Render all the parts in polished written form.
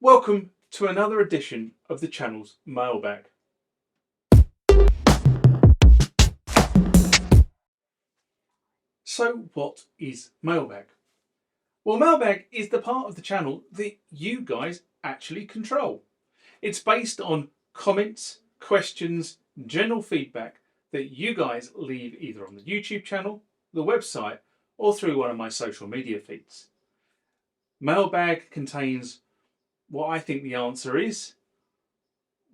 Welcome to another edition of the channel's Mailbag. So what is Mailbag? Well, Mailbag is the part of the channel that you guys actually control. It's based on comments, questions, general feedback that you guys leave either on the YouTube channel, the website, or through one of my social media feeds. Mailbag contains what I think the answer is,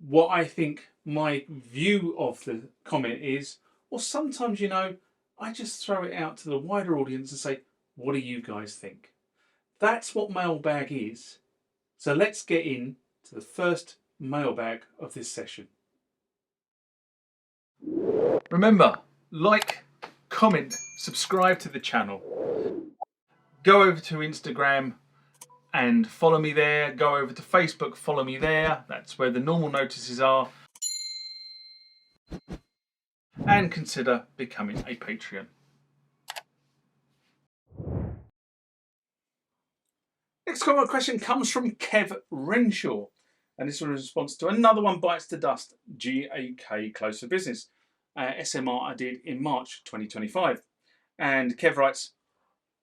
what I think my view of the comment is, or sometimes, I just throw it out to the wider audience and say, what do you guys think? That's what Mailbag is. So let's get in to the first mailbag of this session. Remember, like, comment, subscribe to the channel. Go over to Instagram and follow me there. Go over to Facebook, follow me there. That's where the normal notices are. And consider becoming a Patreon. Next comment question comes from Kev Renshaw, and this was in response to another one bites the dust, GAK Close for Business, SMR I did in March 2025. And Kev writes,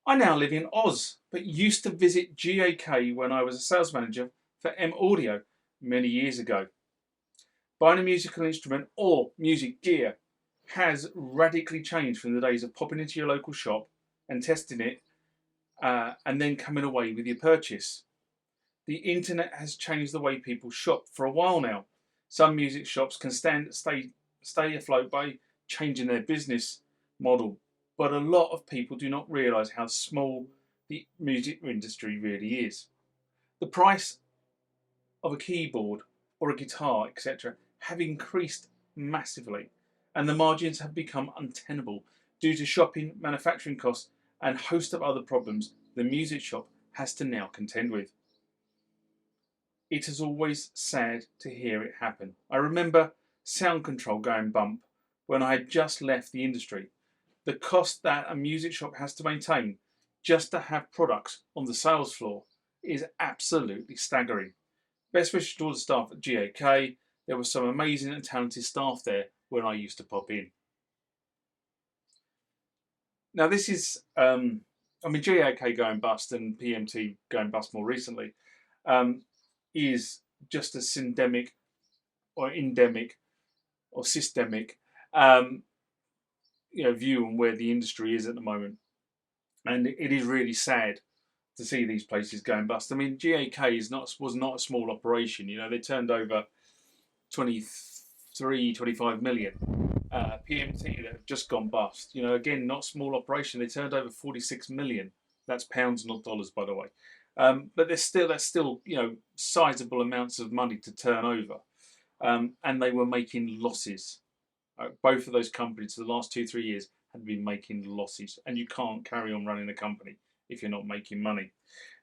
I now live in Oz, but used to visit GAK when I was a sales manager for M Audio many years ago. Buying a musical instrument or music gear has radically changed from the days of popping into your local shop and testing it and then coming away with your purchase. The internet has changed the way people shop for a while now. Some music shops can stay afloat by changing their business model, but a lot of people do not realise how small the music industry really is. The price of a keyboard or a guitar, etc., have increased massively, and the margins have become untenable due to shopping, manufacturing costs, and a host of other problems the music shop has to now contend with. It is always sad to hear it happen. I remember sound control going bump when I had just left the industry. The cost that a music shop has to maintain just to have products on the sales floor is absolutely staggering. Best wishes to all the staff at GAK. There was some amazing and talented staff there when I used to pop in. Now this is, GAK going bust and PMT going bust more recently is just a syndemic or endemic or systemic view on where the industry is at the moment. And it is really sad to see these places going bust. I mean, GAK was not a small operation. They turned over 25 million. PMT that have just gone bust. Again, not a small operation. They turned over 46 million. That's pounds, not dollars, by the way. But that's still sizable amounts of money to turn over. And they were making losses. Both of those companies, for the last 2-3 years, had been making losses. And you can't carry on running a company if you're not making money.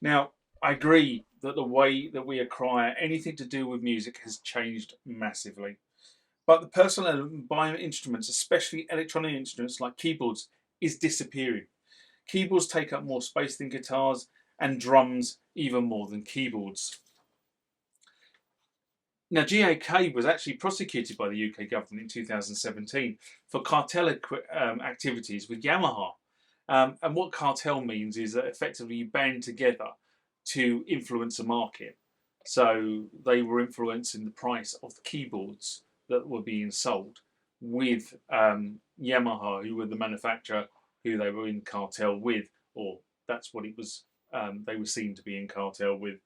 Now, I agree that the way that we acquire anything to do with music has changed massively. But the personal element of buying instruments, especially electronic instruments like keyboards, is disappearing. Keyboards take up more space than guitars, and drums even more than keyboards. Now, GAK was actually prosecuted by the UK government in 2017 for cartel activities with Yamaha. And what cartel means is that effectively you band together to influence a market. So they were influencing the price of the keyboards that were being sold with Yamaha, who were the manufacturer who they were in cartel with, or that's what it was. They were seen to be in cartel with.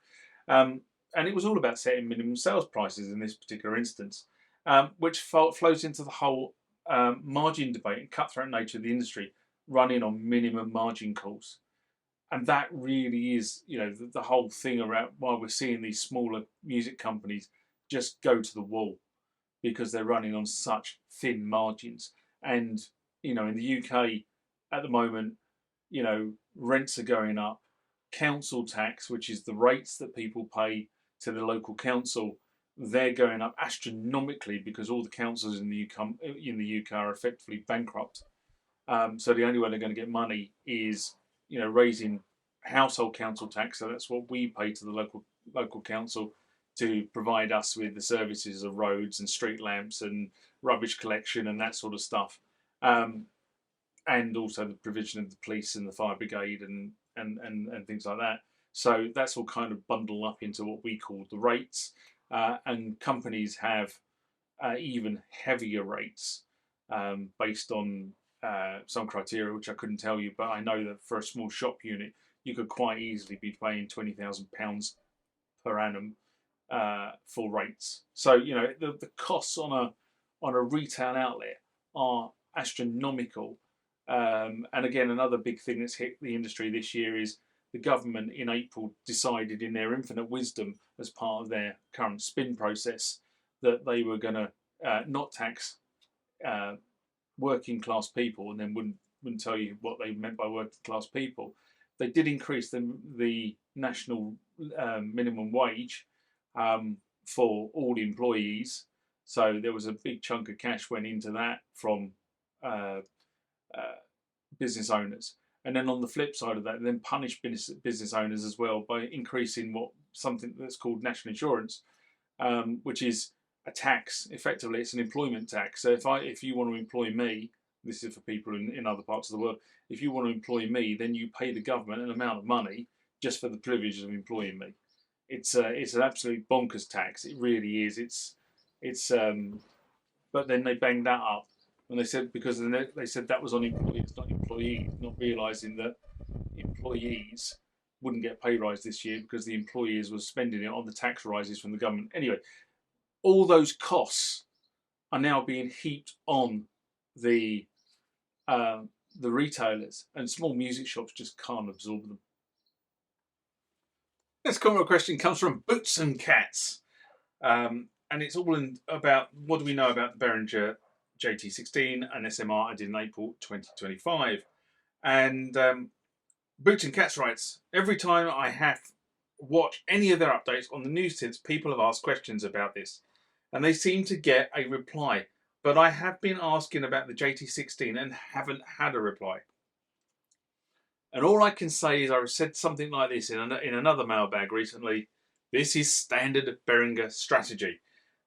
And it was all about setting minimum sales prices in this particular instance, which flows into the whole margin debate and cutthroat nature of the industry, running on minimum margin calls. And that really is, the whole thing around why we're seeing these smaller music companies just go to the wall, because they're running on such thin margins. And, in the UK at the moment, rents are going up. Council tax, which is the rates that people pay to the local council, they're going up astronomically because all the councils in the UK are effectively bankrupt. So the only way they're going to get money is, raising household council tax. So that's what we pay to the local local council to provide us with the services of roads and street lamps and rubbish collection and that sort of stuff, and also the provision of the police and the fire brigade and things like that. So that's all kind of bundled up into what we call the rates, and companies have even heavier rates based on some criteria which I couldn't tell you, but I know that for a small shop unit you could quite easily be paying £20,000 per annum for rates. So the costs on a retail outlet are astronomical. And again, another big thing that's hit the industry this year is the government in April decided, in their infinite wisdom, as part of their current spin process, that they were going to not tax working class people, and then wouldn't tell you what they meant by working class people. They did increase the national minimum wage for all employees, so there was a big chunk of cash went into that from business owners. And then on the flip side of that, then punish business owners as well by increasing something that's called national insurance, which is a tax. Effectively, it's an employment tax. So if you want to employ me, this is for people in other parts of the world, if you want to employ me, then you pay the government an amount of money just for the privilege of employing me. It's an absolute bonkers tax. It really is. But then they banged that up, and they said that was on employees, not employees, not realising that employees wouldn't get pay rise this year because the employees were spending it on the tax rises from the government. Anyway, all those costs are now being heaped on the retailers, and small music shops just can't absorb them. This comment question comes from Boots and Cats, and it's all about what do we know about the Behringer JT-16 and SMR I did in April 2025. And Boots and Cats writes, every time I have watched any of their updates on the news tips, people have asked questions about this, and they seem to get a reply. But I have been asking about the JT-16 and haven't had a reply. And all I can say is I said something like this in another mailbag recently. This is standard Behringer strategy.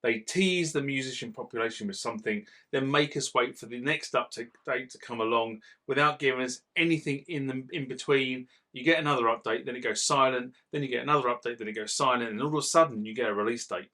They tease the musician population with something, then make us wait for the next update to come along without giving us anything in between. You get another update, then it goes silent, then you get another update, then it goes silent, and all of a sudden you get a release date.